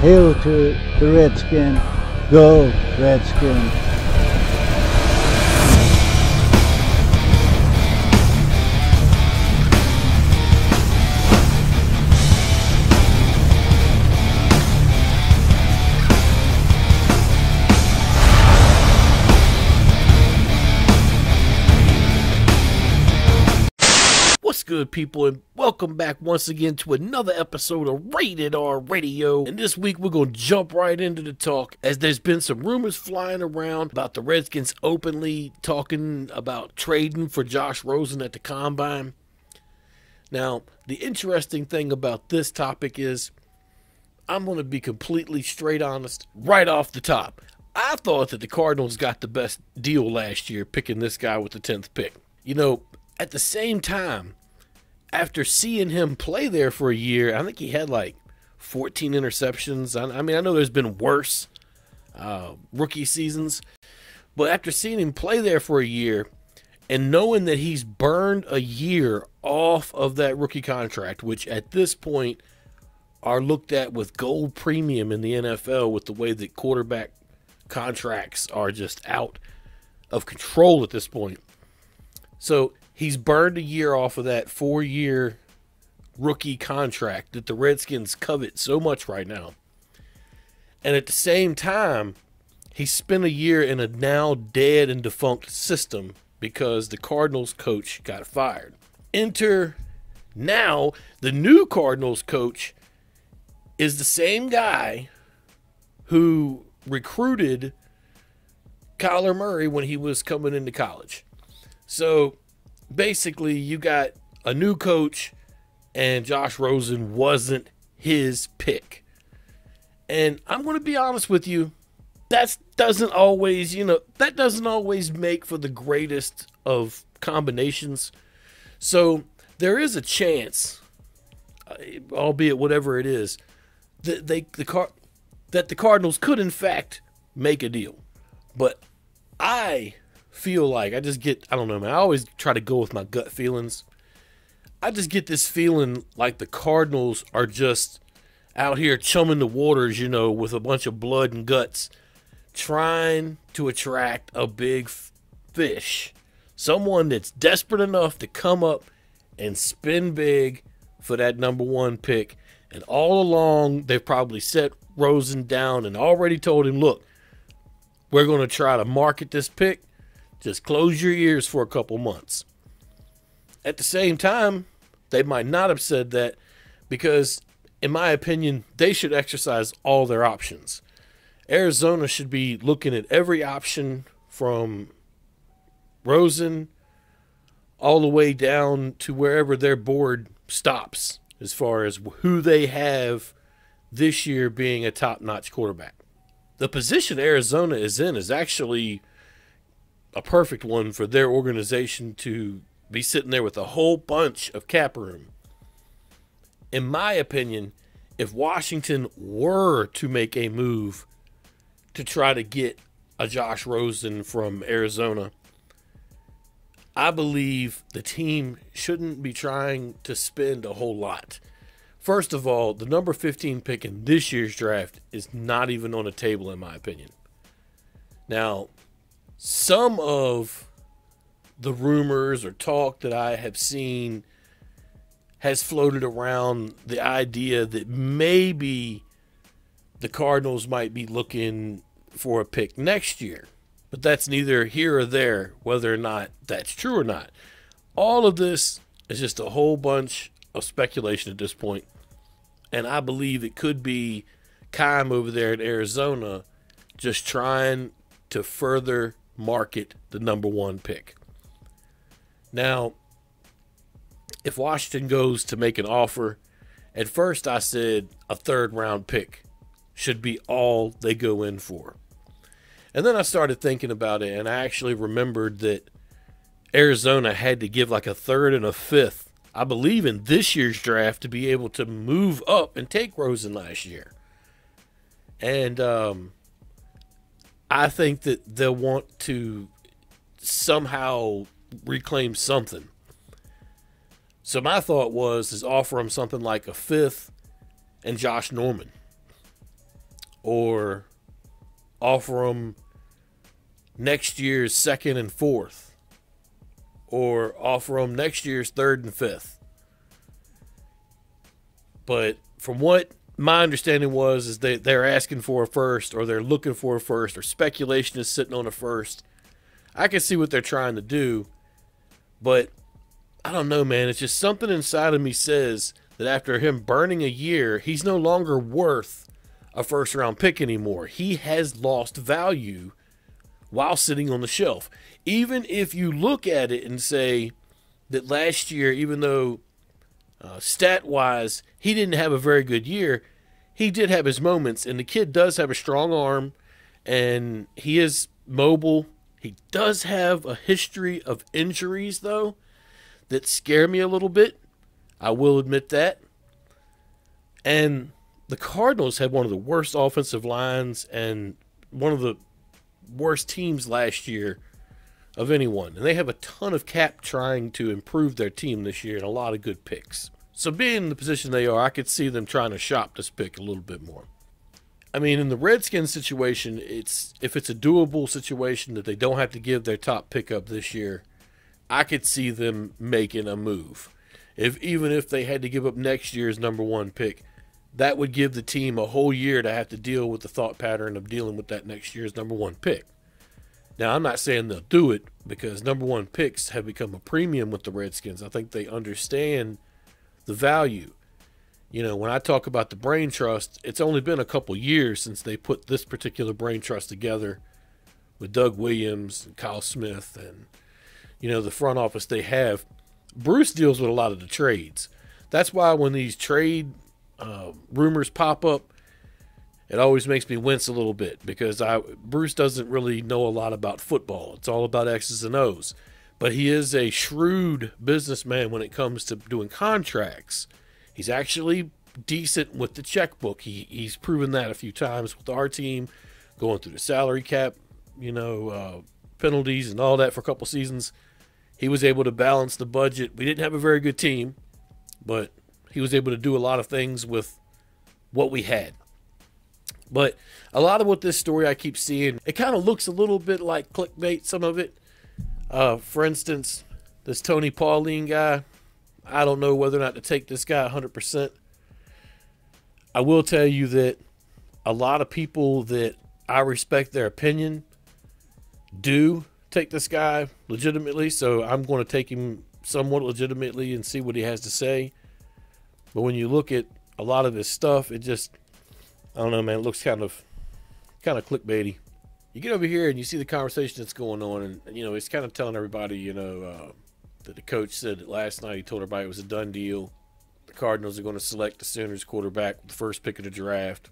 Hail to the Redskin. Go Redskin. What's good, people, and welcome back once again to another episode of Rated R Radio. And this week we're going to jump right into the talk, as there's been some rumors flying around about the Redskins openly talking about trading for Josh Rosen at the Combine. Now, the interesting thing about this topic is, I'm going to be completely straight honest right off the top. I thought that the Cardinals got the best deal last year picking this guy with the 10th pick. You know, at the same time, after seeing him play there for a year, I think he had like 14 interceptions. I mean, I know there's been worse rookie seasons, but after seeing him play there for a year and knowing that he's burned a year off of that rookie contract, which at this point are looked at with gold premium in the NFL with the way that quarterback contracts are just out of control at this point. So he's burned a year off of that 4-year rookie contract that the Redskins covet so much right now. And at the same time, he spent a year in a now dead and defunct system because the Cardinals coach got fired. Enter now the new Cardinals coach is the same guy who recruited Kyler Murray when he was coming into college. So basically, you got a new coach, and Josh Rosen wasn't his pick. And I'm going to be honest with you, that doesn't always make for the greatest of combinations. So there is a chance, albeit whatever it is, that the Cardinals could in fact make a deal. But I feel like I don't know, man. I always try to go with my gut feelings. I just get this feeling like the Cardinals are just out here chumming the waters, with a bunch of blood and guts, trying to attract a big fish. Someone that's desperate enough to come up and spin big for that number 1 pick. And all along, they've probably set Rosen down and already told him, look, we're going to try to market this pick. Just close your ears for a couple months. At the same time, they might not have said that because, in my opinion, they should exercise all their options. Arizona should be looking at every option from Rosen all the way down to wherever their board stops as far as who they have this year being a top-notch quarterback. The position Arizona is in is actually a perfect one for their organization to be sitting there with a whole bunch of cap room. In my opinion, if Washington were to make a move to try to get a Josh Rosen from Arizona, I believe the team shouldn't be trying to spend a whole lot. First of all, the number 15 pick in this year's draft is not even on the table, in my opinion. Now, some of the rumors or talk that I have seen has floated around the idea that maybe the Cardinals might be looking for a pick next year. But that's neither here or there, whether or not that's true or not. All of this is just a whole bunch of speculation at this point. And I believe it could be Keim over there in Arizona just trying to further market the number 1 pick. Now, if Washington goes to make an offer, at first I said a 3rd round pick should be all they go in for. And then I started thinking about it, and I actually remembered that Arizona had to give like a 3rd and a 5th, I believe, in this year's draft to be able to move up and take Rosen last year. And I think that they'll want to somehow reclaim something. So my thought was offer him something like a 5th and Josh Norman. or offer him next year's second and fourth, or offer him next year's third and fifth. But from what my understanding was, is they're asking for a first, or they're looking for a first, or speculation is sitting on a first. I can see what they're trying to do, but I don't know, man. It's just something inside of me says that after him burning a year, he's no longer worth a first-round pick anymore. He has lost value while sitting on the shelf. Even if you look at it and say that last year, even though stat-wise he didn't have a very good year, he did have his moments, and the kid does have a strong arm, and he is mobile. He does have a history of injuries, though, that scare me a little bit. I will admit that. And the Cardinals had one of the worst offensive lines and one of the worst teams last year of anyone. And they have a ton of cap trying to improve their team this year and a lot of good picks. So being in the position they are, I could see them trying to shop this pick a little bit more. I mean, in the Redskins situation, if it's a doable situation that they don't have to give their top pick up this year, I could see them making a move. Even if they had to give up next year's number one pick, that would give the team a whole year to have to deal with the thought pattern of dealing with that next year's number one pick. Now, I'm not saying they'll do it, because number one picks have become a premium with the Redskins. I think they understand the value. You know, when I talk about the brain trust, it's only been a couple years since they put this particular brain trust together with Doug Williams and Kyle Smith and, you know, the front office they have. Bruce deals with a lot of the trades. That's why when these trade rumors pop up, it always makes me wince a little bit, because Bruce doesn't really know a lot about football. It's all about X's and O's. But he is a shrewd businessman when it comes to doing contracts. He's actually decent with the checkbook. He's proven that a few times with our team, going through the salary cap, penalties and all that for a couple seasons. He was able to balance the budget. We didn't have a very good team, but he was able to do a lot of things with what we had. But a lot of what this story I keep seeing, it kind of looks a little bit like clickbait, some of it. For instance, this Tony Pauline guy, I don't know whether or not to take this guy 100%. I will tell you that a lot of people that I respect their opinion do take this guy legitimately, so I'm going to take him somewhat legitimately and see what he has to say. But when you look at a lot of his stuff, it just, I don't know, man, it looks kind of clickbaity. You get over here and you see the conversation that's going on, and you know, it's kind of telling everybody, that the coach said that last night he told everybody it was a done deal. The Cardinals are going to select the Sooners quarterback with the first pick of the draft.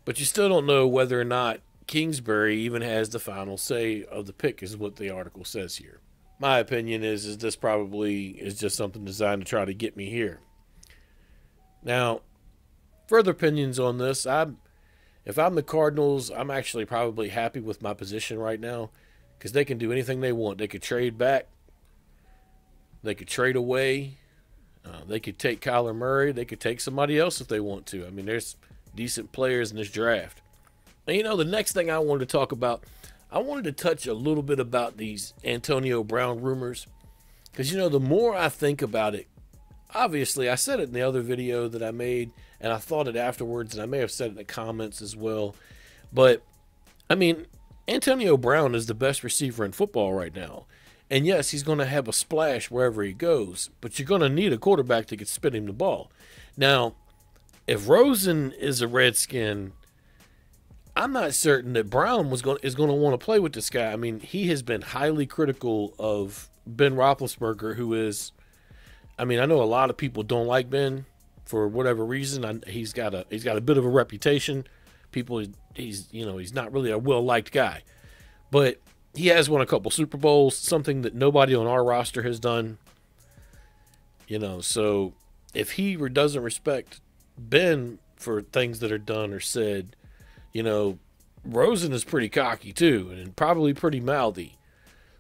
But you still don't know whether or not Kingsbury even has the final say of the pick, is what the article says here. My opinion is this probably is just something designed to try to get me here. Now, further opinions on this, if I'm the Cardinals, I'm actually probably happy with my position right now, because they can do anything they want. They could trade back. They could trade away. They could take Kyler Murray. They could take somebody else if they want to. I mean, there's decent players in this draft. And, the next thing I wanted to talk about, I wanted to touch a little bit about these Antonio Brown rumors. Because, the more I think about it, obviously, I said it in the other video that I made, and I thought it afterwards, and I may have said it in the comments as well. But, I mean, Antonio Brown is the best receiver in football right now. And yes, he's going to have a splash wherever he goes, but you're going to need a quarterback that can spin him the ball. Now, if Rosen is a Redskin, I'm not certain that Brown is going to want to play with this guy. I mean, he has been highly critical of Ben Roethlisberger, who is, I mean, I know a lot of people don't like Ben for whatever reason. He's got a bit of a reputation. He's not really a well-liked guy, but he has won a couple Super Bowls, something that nobody on our roster has done. So if he doesn't respect Ben for things that are done or said, Rosen is pretty cocky too, and probably pretty mouthy.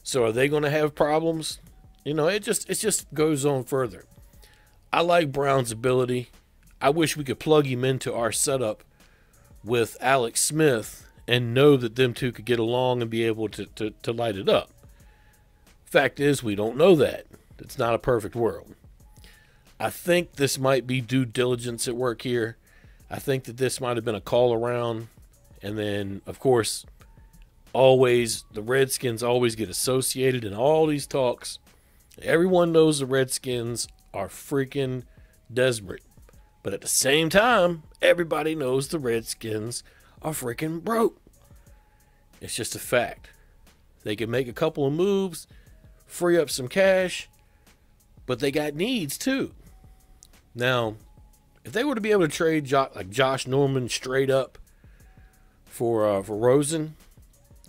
So are they going to have problems? It just goes on further. I like Brown's ability. I wish we could plug him into our setup with Alex Smith and know that them two could get along and be able to light it up. Fact is, we don't know that. It's not a perfect world. I think this might be due diligence at work here. I think that this might have been a call around. And then, of course, always the Redskins always get associated in all these talks. Everyone knows the Redskins are freaking desperate. But at the same time, everybody knows the Redskins are freaking broke. It's just a fact. They can make a couple of moves, free up some cash, but they got needs too. Now, if they were to be able to trade Josh Norman straight up for Rosen,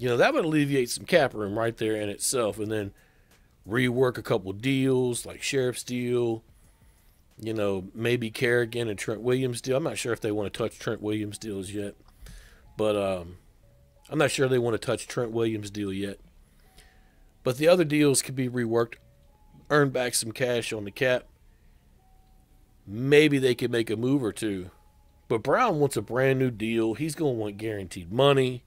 that would alleviate some cap room right there in itself, and then rework a couple deals like Sheriff's deal, maybe Kerrigan and Trent Williams deal. I'm not sure if they want to touch Trent Williams deals yet, but I'm not sure they want to touch Trent Williams deal yet. But the other deals could be reworked, earn back some cash on the cap. Maybe they could make a move or two. But Brown wants a brand new deal. He's going to want guaranteed money.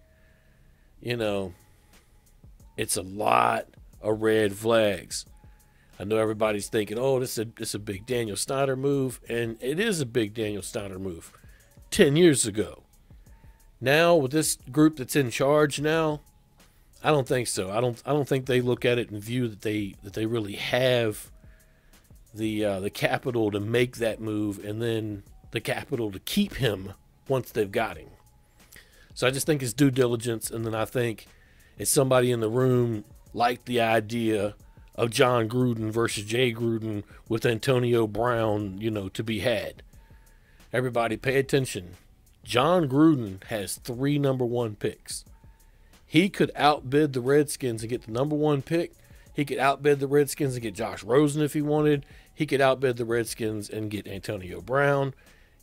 It's a lot of red flags. I know everybody's thinking, oh, this is a big Daniel Snyder move. And it is a big Daniel Snyder move 10 years ago. Now, with this group that's in charge now, I don't think so. I don't think they look at it and view that they really have the capital to make that move, and then the capital to keep him once they've got him. So I just think it's due diligence, and then I think it's somebody in the room liked the idea of John Gruden versus Jay Gruden with Antonio Brown, to be had. Everybody pay attention. John Gruden has 3 number 1 picks. He could outbid the Redskins and get the number 1 pick. He could outbid the Redskins and get Josh Rosen if he wanted. He could outbid the Redskins and get Antonio Brown.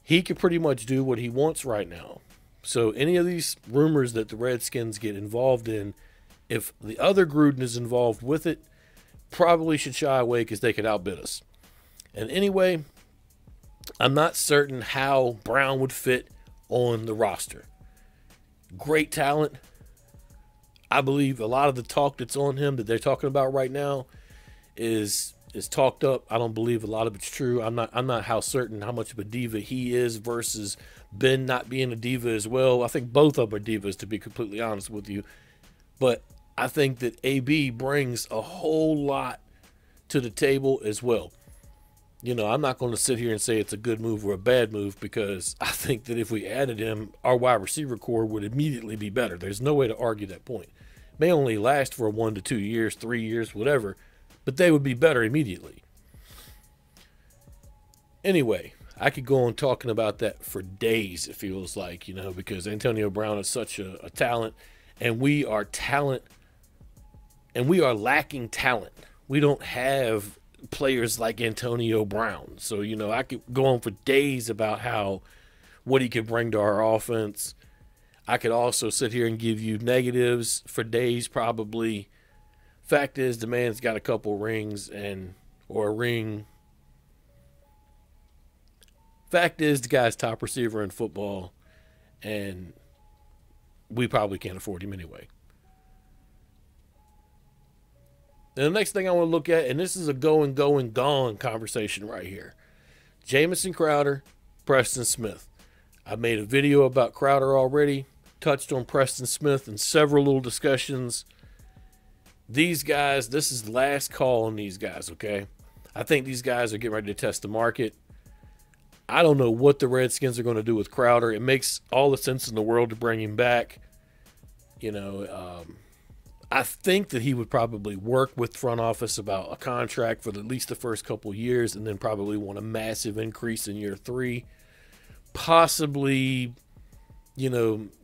He could pretty much do what he wants right now. So any of these rumors that the Redskins get involved in, if the other Gruden is involved with it, probably should shy away because they could outbid us. And anyway, I'm not certain how Brown would fit on the roster. Great talent. I believe a lot of the talk that's on him that they're talking about right now is talked up. I don't believe a lot of it's true. I'm not how certain how much of a diva he is versus Ben not being a diva as well. I think both of them are divas, to be completely honest with you. But I think that AB brings a whole lot to the table as well. I'm not going to sit here and say it's a good move or a bad move, because I think that if we added him, our wide receiver core would immediately be better. There's no way to argue that point. It may only last for 1 to 2 years, 3 years, whatever, but they would be better immediately. Anyway, I could go on talking about that for days, it feels like, because Antonio Brown is such a talent, and we are lacking talent. We don't have players like Antonio Brown. So, I could go on for days about what he could bring to our offense. I could also sit here and give you negatives for days probably. Fact is, the man's got a couple rings or a ring. Fact is, the guy's top receiver in football, and we probably can't afford him anyway. And the next thing I want to look at, and this is a going, gone conversation right here. Jamison Crowder, Preston Smith. I made a video about Crowder already, touched on Preston Smith in several little discussions. These guys, this is the last call on these guys, okay? I think these guys are getting ready to test the market. I don't know what the Redskins are going to do with Crowder. It makes all the sense in the world to bring him back. I think that he would probably work with front office about a contract for at least the first couple of years, and then probably want a massive increase in year 3. Possibly,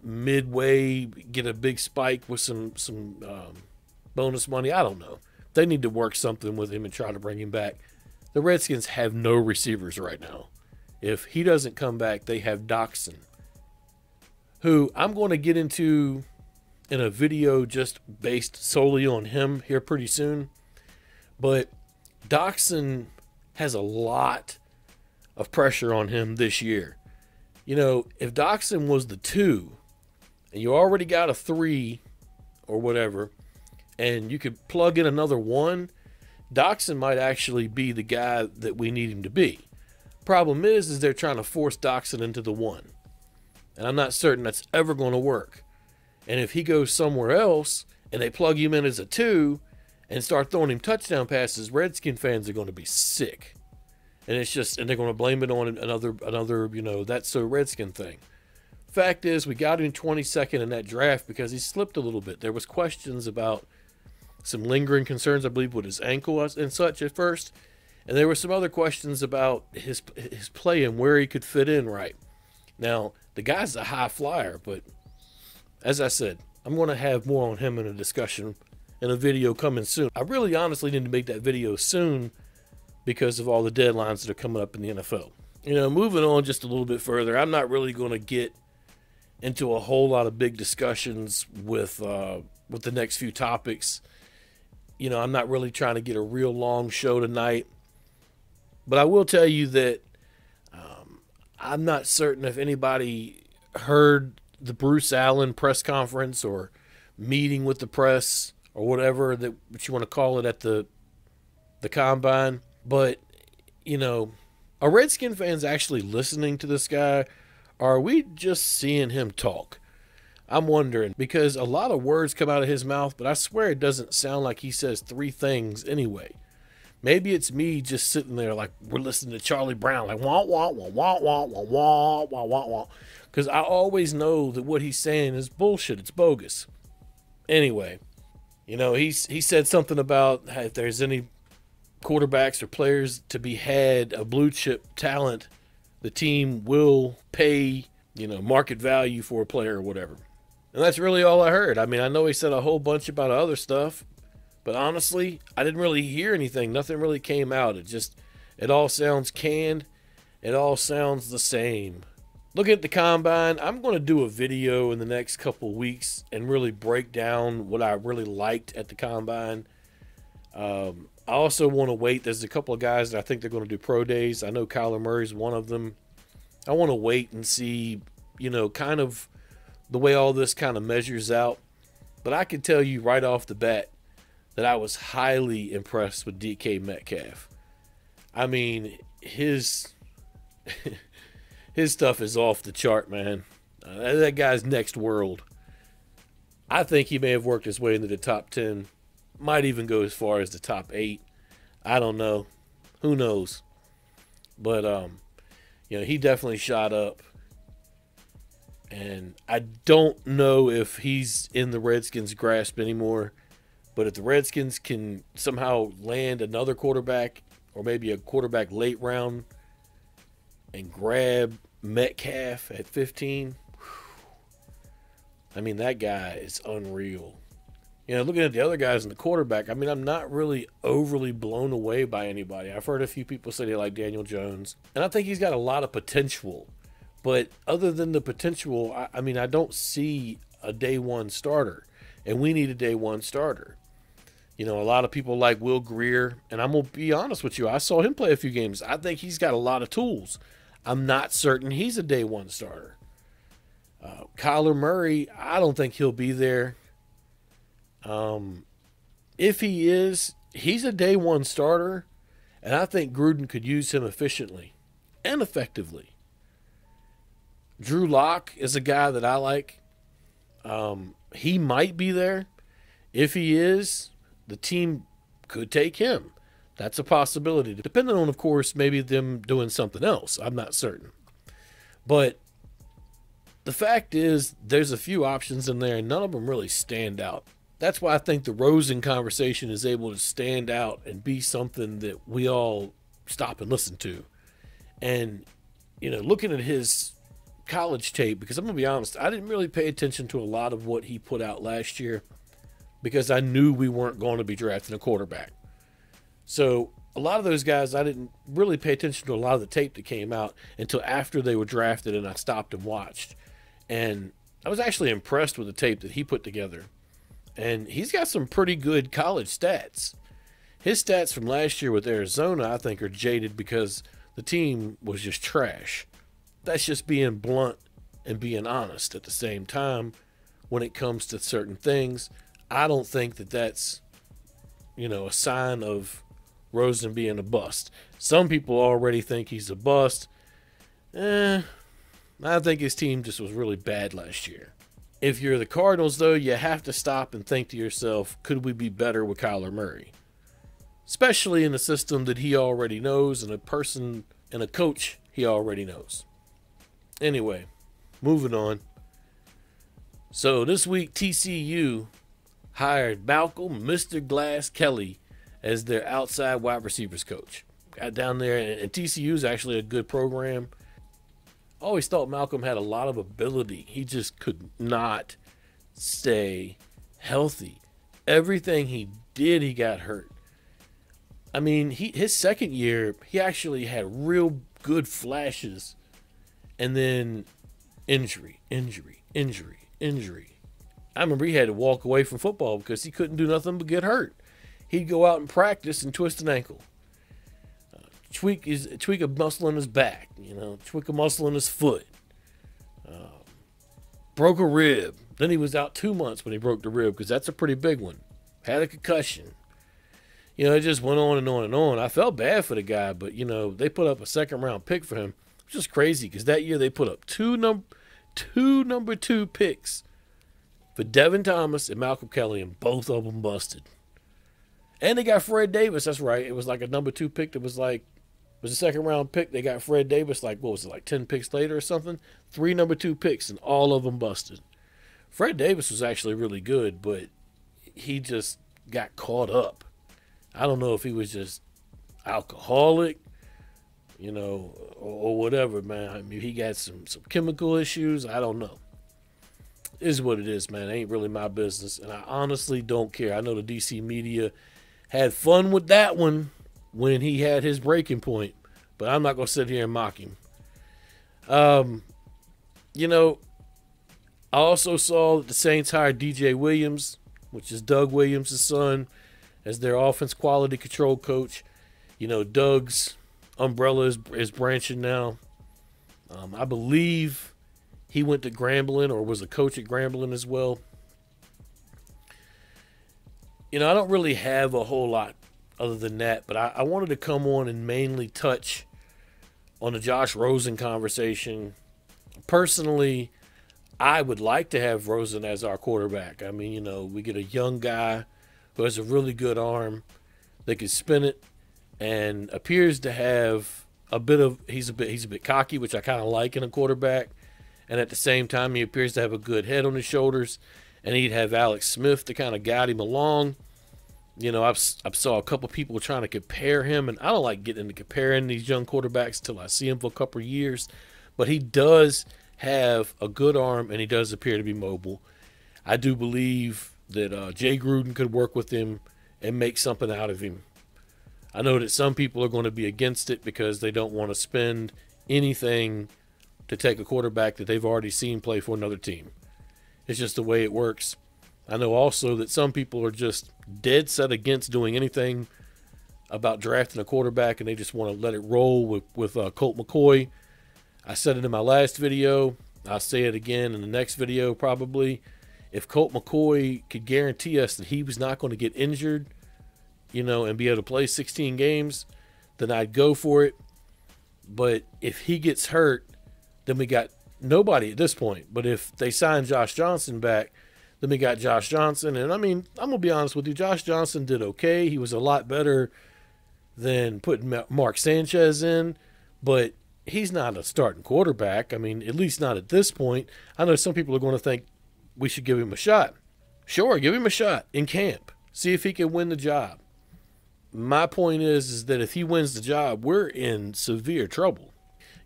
midway get a big spike with some bonus money. I don't know. They need to work something with him and try to bring him back. The Redskins have no receivers right now. If he doesn't come back, they have Doxson, who I'm going to get into in a video just based solely on him here pretty soon. But Doxson has a lot of pressure on him this year. You know, if Doxson was the 2 and you already got a 3 or whatever, and you could plug in another 1, Doxson might actually be the guy that we need him to be. Problem is they're trying to force Doxson into the 1. And I'm not certain that's ever going to work. And if he goes somewhere else and they plug him in as a 2 and start throwing him touchdown passes, Redskin fans are going to be sick. And it's just, and they're going to blame it on another, you know, that's so Redskin thing. Fact is, we got him 22nd in that draft because he slipped a little bit. There was questions about some lingering concerns, I believe, with his ankle and such at first. And there were some other questions about his play and where he could fit in right. Now, the guy's a high flyer, but as I said, I'm going to have more on him in a discussion in a video coming soon. I really honestly need to make that video soon because of all the deadlines that are coming up in the NFL. You know, moving on just a little bit further, I'm not really going to get into a whole lot of big discussions with the next few topics. You know, I'm not really trying to get a real long show tonight. But I will tell you that I'm not certain if anybody heard the Bruce Allen press conference or meeting with the press or whatever that what you want to call it at the combine. But, you know, are Redskin fans actually listening to this guy? Or are we just seeing him talk? I'm wondering, because a lot of words come out of his mouth, but I swear it doesn't sound like he says 3 things anyway. Maybe it's me just sitting there like we're listening to Charlie Brown, like wah, wah, wah, wah, wah, wah, wah, wah, wah, wah. Because I always know that what he's saying is bullshit. It's bogus. Anyway, you know, he said something about if there's any quarterbacks or players to be had, a blue chip talent, the team will pay, you know, market value for a player or whatever. And that's really all I heard. I mean, I know he said a whole bunch about other stuff, but honestly, I didn't really hear anything. Nothing really came out. It all sounds canned. It all sounds the same. Looking at the combine, I'm going to do a video in the next couple weeks and really break down what I really liked at the combine. I also want to wait. There's a couple of guys that I think they're going to do pro days. I know Kyler Murray's one of them. I want to wait and see, you know, kind of the way all this kind of measures out. But I can tell you right off the bat that I was highly impressed with DK Metcalf. I mean, his stuff is off the chart, man. That guy's next world. I think he may have worked his way into the top 10. Might even go as far as the top 8. I don't know. Who knows? But, you know, he definitely shot up. And I don't know if he's in the Redskins' grasp anymore. But if the Redskins can somehow land another quarterback or maybe a quarterback late round and grab Metcalf at 15, I mean, that guy is unreal. You know, looking at the other guys in the quarterback, I mean, I'm not really overly blown away by anybody. I've heard a few people say they like Daniel Jones, and I think he's got a lot of potential. But other than the potential, I mean, I don't see a day one starter, and we need a day one starter. You know, a lot of people like Will Grier, and I'm going to be honest with you. I saw him play a few games. I think he's got a lot of tools. I'm not certain he's a day one starter. Kyler Murray, I don't think he'll be there. If he is, he's a day one starter, and I think Gruden could use him efficiently and effectively. Drew Lock is a guy that I like. He might be there. If he is, the team could take him. That's a possibility. Depending on, of course, maybe them doing something else. I'm not certain. But the fact is, there's a few options in there, and none of them really stand out. That's why I think the Rosen conversation is able to stand out and be something that we all stop and listen to. And, you know, looking at his college tape, because I'm going to be honest, I didn't really pay attention to a lot of what he put out last year because I knew we weren't going to be drafting a quarterback. So a lot of those guys, I didn't really pay attention to a lot of the tape that came out until after they were drafted, and I stopped and watched. And I was actually impressed with the tape that he put together. And he's got some pretty good college stats. His stats from last year with Arizona, I think, are jaded because the team was just trash. That's just being blunt and being honest at the same time when it comes to certain things. I don't think that that's, a sign of Rosen being a bust. Some people already think he's a bust. I think his team just was really bad last year. If you're the Cardinals, though, you have to stop and think to yourself, could we be better with Kyler Murray? Especially in a system that he already knows and a person and a coach he already knows. Anyway, moving on. So this week, TCU hired Malcolm Mr. Glass Kelly as their outside wide receivers coach. Got down there, and TCU is actually a good program. I always thought Malcolm had a lot of ability. He just could not stay healthy. Everything he did, he got hurt. I mean, his second year, he actually had real good flashes. And then injury. I remember he had to walk away from football because he couldn't do nothing but get hurt. He'd go out and practice and twist an ankle. Tweak a muscle in his back, tweak a muscle in his foot. Broke a rib. Then he was out 2 months when he broke the rib because that's a pretty big one. Had a concussion. It just went on and on and on. I felt bad for the guy, but, they put up a second-round pick for him. Which is crazy because that year they put up two number 2 picks for Devin Thomas and Malcolm Kelly, and both of them busted. And they got Fred Davis. That's right. It was like a number 2 pick that was a second-round pick. They got Fred Davis, 10 picks later or something? 3 number 2 picks, and all of them busted. Fred Davis was actually really good, but he just got caught up. I don't know if he was just alcoholic, or whatever, man. I mean, he got some chemical issues. I don't know. It is what it is, man. It ain't really my business, and I honestly don't care. I know the DC media had fun with that one when he had his breaking point, but I'm not going to sit here and mock him. I also saw that the Saints hired DJ Williams, which is Doug Williams' son, as their offense quality control coach. Doug's umbrella is branching now. I believe he went to Grambling or was a coach at Grambling as well. I don't really have a whole lot other than that, but I wanted to come on and mainly touch on the Josh Rosen conversation. Personally, I would like to have Rosen as our quarterback. I mean, we get a young guy who has a really good arm that can spin it and appears to have he's a bit cocky, which I kind of like in a quarterback. And at the same time, he appears to have a good head on his shoulders. And he'd have Alex Smith to kind of guide him along. I've saw a couple people trying to compare him, and I don't like getting into comparing these young quarterbacks until I see him for a couple of years. But he does have a good arm, and he does appear to be mobile. I do believe that Jay Gruden could work with him and make something out of him. I know that some people are going to be against it because they don't want to spend anything to take a quarterback that they've already seen play for another team. It's just the way it works. I know also that some people are just dead set against doing anything about drafting a quarterback, and they just want to let it roll with Colt McCoy. I said it in my last video. I'll say it again in the next video probably. If Colt McCoy could guarantee us that he was not going to get injured, and be able to play 16 games, then I'd go for it. But if he gets hurt, then we got nobody at this point. But if they sign Josh Johnson back, then we got Josh Johnson. And, I mean, I'm going to be honest with you. Josh Johnson did okay. He was a lot better than putting Mark Sanchez in. But he's not a starting quarterback. I mean, at least not at this point. I know some people are going to think we should give him a shot. Sure, give him a shot in camp. See if he can win the job. My point is that if he wins the job, we're in severe trouble.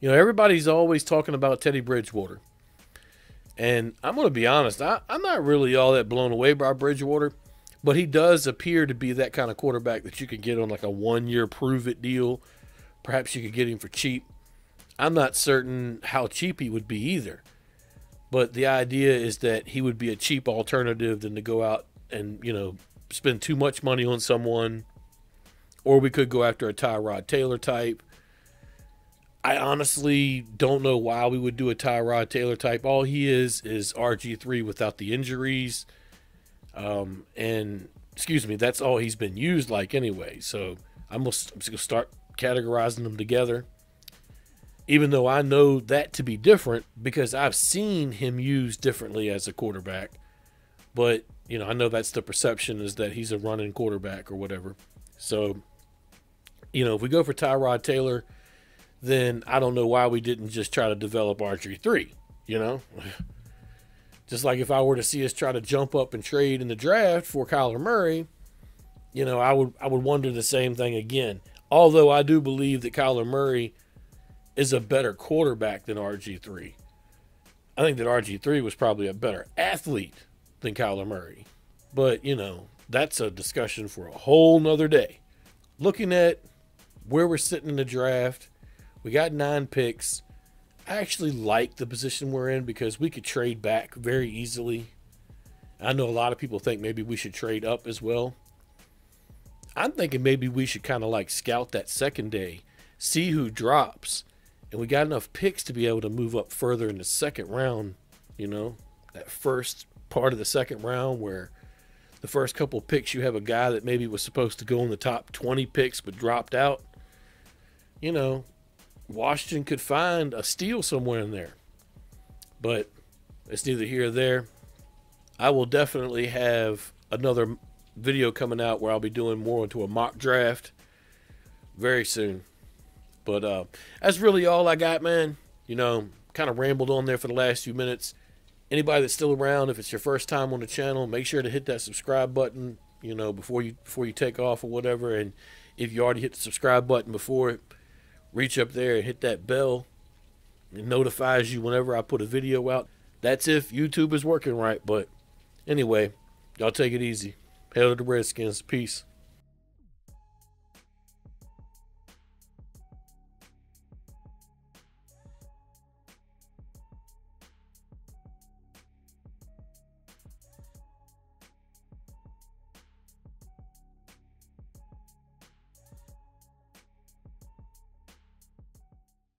Everybody's always talking about Teddy Bridgewater. And I'm going to be honest, I'm not really all that blown away by Bridgewater, but he does appear to be that kind of quarterback that you can get on like a 1-year prove-it deal. Perhaps you could get him for cheap. I'm not certain how cheap he would be either. But the idea is that he would be a cheap alternative than to go out and, spend too much money on someone. Or we could go after a Tyrod Taylor type. I honestly don't know why we would do a Tyrod Taylor type. All he is RG3 without the injuries. And excuse me, that's all he's been used like anyway. So I'm just going to start categorizing them together. Even though I know that to be different because I've seen him used differently as a quarterback. But, you know, I know that's the perception, is that he's a running quarterback or whatever. So, you know, if we go for Tyrod Taylor, then I don't know why we didn't just try to develop RG3, you know? Just like if I were to see us try to jump up and trade in the draft for Kyler Murray, you know, I would wonder the same thing again. Although I do believe that Kyler Murray is a better quarterback than RG3. I think that RG3 was probably a better athlete than Kyler Murray. But, you know, that's a discussion for a whole nother day. Looking at where we're sitting in the draft, we got 9 picks. I actually like the position we're in because we could trade back very easily. I know a lot of people think maybe we should trade up as well. I'm thinking maybe we should kind of like scout that second day, see who drops. And we got enough picks to be able to move up further in the second round, you know, that first part of the second round where the first couple picks you have a guy that maybe was supposed to go in the top 20 picks but dropped out. You know, Washington could find a steal somewhere in there. But it's neither here or there. I will definitely have another video coming out where I'll be doing more into a mock draft very soon. But that's really all I got, man. You know, kind of rambled on there for the last few minutes. Anybody that's still around, if it's your first time on the channel, make sure to hit that subscribe button, you know, before you take off or whatever. And if you already hit the subscribe button before, reach up there and hit that bell. It notifies you whenever I put a video out. That's if YouTube is working right. But anyway, y'all take it easy. Hail to the Redskins. Peace.